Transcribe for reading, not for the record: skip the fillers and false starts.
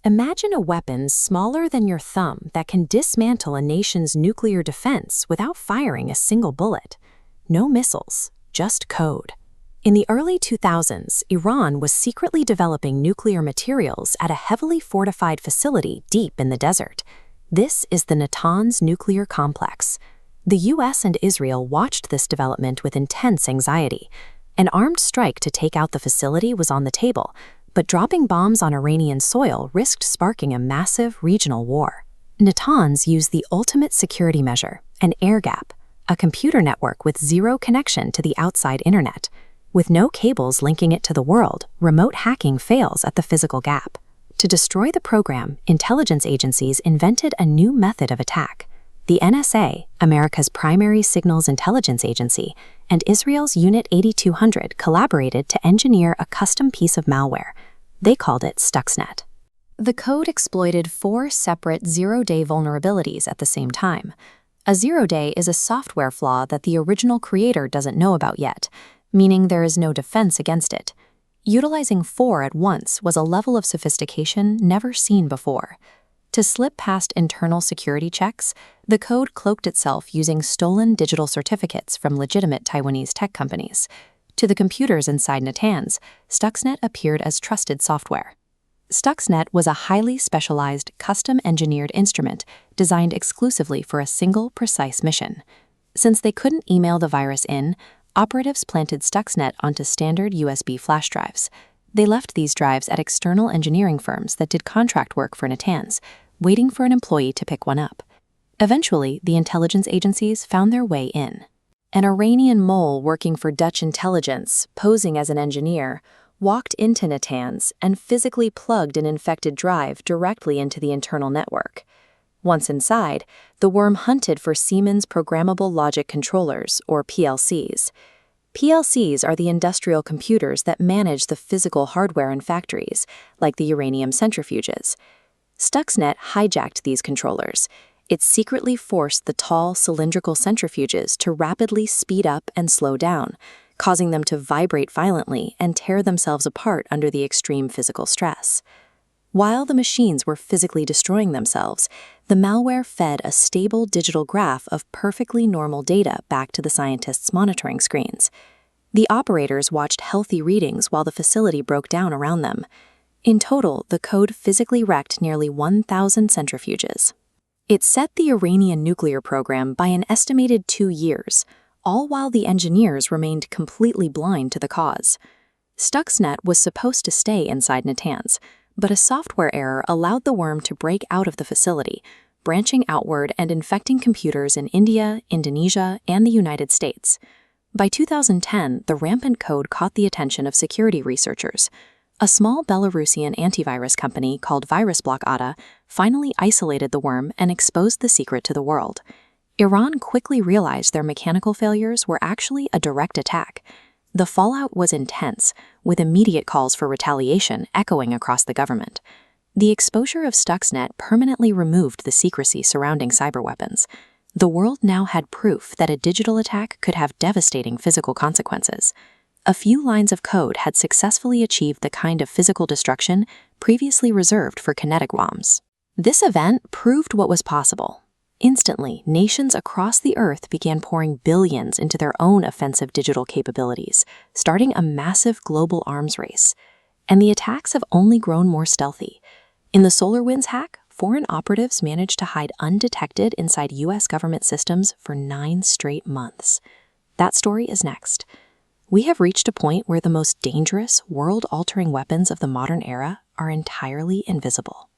Imagine a weapon smaller than your thumb that can dismantle a nation's nuclear defense without firing a single bullet. No missiles, just code. In the early 2000s, Iran was secretly developing nuclear materials at a heavily fortified facility deep in the desert. This is the Natanz nuclear complex. The US and Israel watched this development with intense anxiety. An armed strike to take out the facility was on the table, but dropping bombs on Iranian soil risked sparking a massive regional war. Natanz used the ultimate security measure, an air gap, a computer network with zero connection to the outside internet. With no cables linking it to the world, remote hacking fails at the physical gap. To destroy the program, intelligence agencies invented a new method of attack. The NSA, America's primary signals intelligence agency, and Israel's Unit 8200 collaborated to engineer a custom piece of malware. They called it Stuxnet. The code exploited 4 separate zero-day vulnerabilities at the same time. A zero-day is a software flaw that the original creator doesn't know about yet, meaning there is no defense against it. Utilizing 4 at once was a level of sophistication never seen before. To slip past internal security checks, the code cloaked itself using stolen digital certificates from legitimate Taiwanese tech companies. To the computers inside Natanz, Stuxnet appeared as trusted software. Stuxnet was a highly specialized, custom-engineered instrument designed exclusively for a single, precise mission. Since they couldn't email the virus in, operatives planted Stuxnet onto standard USB flash drives. They left these drives at external engineering firms that did contract work for Natanz, waiting for an employee to pick one up. Eventually, the intelligence agencies found their way in. An Iranian mole working for Dutch intelligence, posing as an engineer, walked into Natanz and physically plugged an infected drive directly into the internal network. Once inside, the worm hunted for Siemens Programmable Logic Controllers, or PLCs. PLCs are the industrial computers that manage the physical hardware in factories, like the uranium centrifuges. Stuxnet hijacked these controllers. It secretly forced the tall, cylindrical centrifuges to rapidly speed up and slow down, causing them to vibrate violently and tear themselves apart under the extreme physical stress. While the machines were physically destroying themselves, the malware fed a stable digital graph of perfectly normal data back to the scientists' monitoring screens. The operators watched healthy readings while the facility broke down around them. In total, the code physically wrecked nearly 1,000 centrifuges. It set the Iranian nuclear program by an estimated 2 years, all while the engineers remained completely blind to the cause. Stuxnet was supposed to stay inside Natanz, but a software error allowed the worm to break out of the facility, branching outward and infecting computers in India, Indonesia, and the United States. By 2010, the rampant code caught the attention of security researchers. A small Belarusian antivirus company called VirusBlock ATA finally isolated the worm and exposed the secret to the world. Iran quickly realized their mechanical failures were actually a direct attack. The fallout was intense, with immediate calls for retaliation echoing across the government. The exposure of Stuxnet permanently removed the secrecy surrounding cyberweapons. The world now had proof that a digital attack could have devastating physical consequences. A few lines of code had successfully achieved the kind of physical destruction previously reserved for kinetic bombs. This event proved what was possible. Instantly, nations across the Earth began pouring billions into their own offensive digital capabilities, starting a massive global arms race. And the attacks have only grown more stealthy. In the SolarWinds hack, foreign operatives managed to hide undetected inside US government systems for 9 straight months. That story is next. We have reached a point where the most dangerous, world-altering weapons of the modern era are entirely invisible.